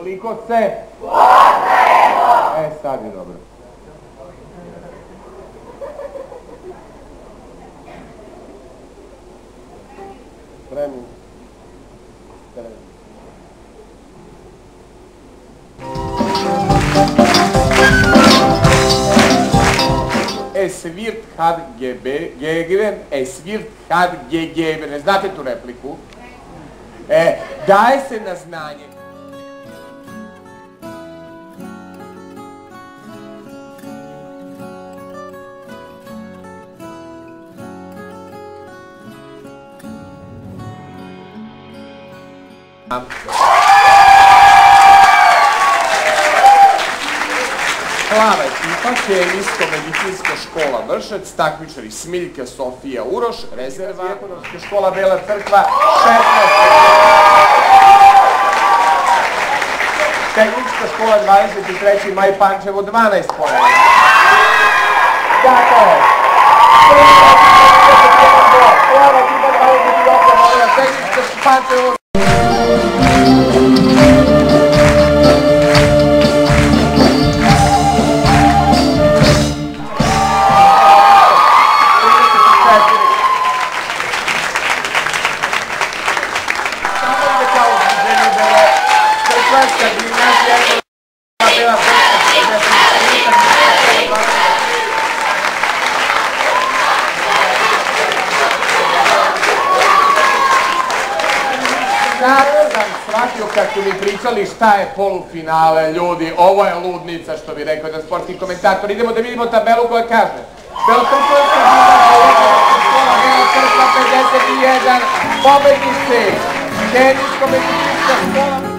Koliko se? Poznajemo! E, sad je dobro. Spremni. Es wird hat gegeben, es wird hat gegeben. Ne znate tu repliku? Daje se na znanje. Plava ekipa, hemijsko-medicinska škola Vršac, takmičari Smiljka, Sofija, Uroš, rezerva, ekonomska škola Bela Crkva, 16. Tehnička škola 23. maj Pančevo, 12 pojena. Dakle, plava ekipa 28, tehnička Pančevo. Kad su mi pričali šta je polufinale, ljudi, ovo je ludnica, što bi rekao jedan sportski komentator. Idemo da vidimo tabelu koja kaže Belokrstovska škola Bela Crkva 51, pobednici, hemijsko-medicinska škola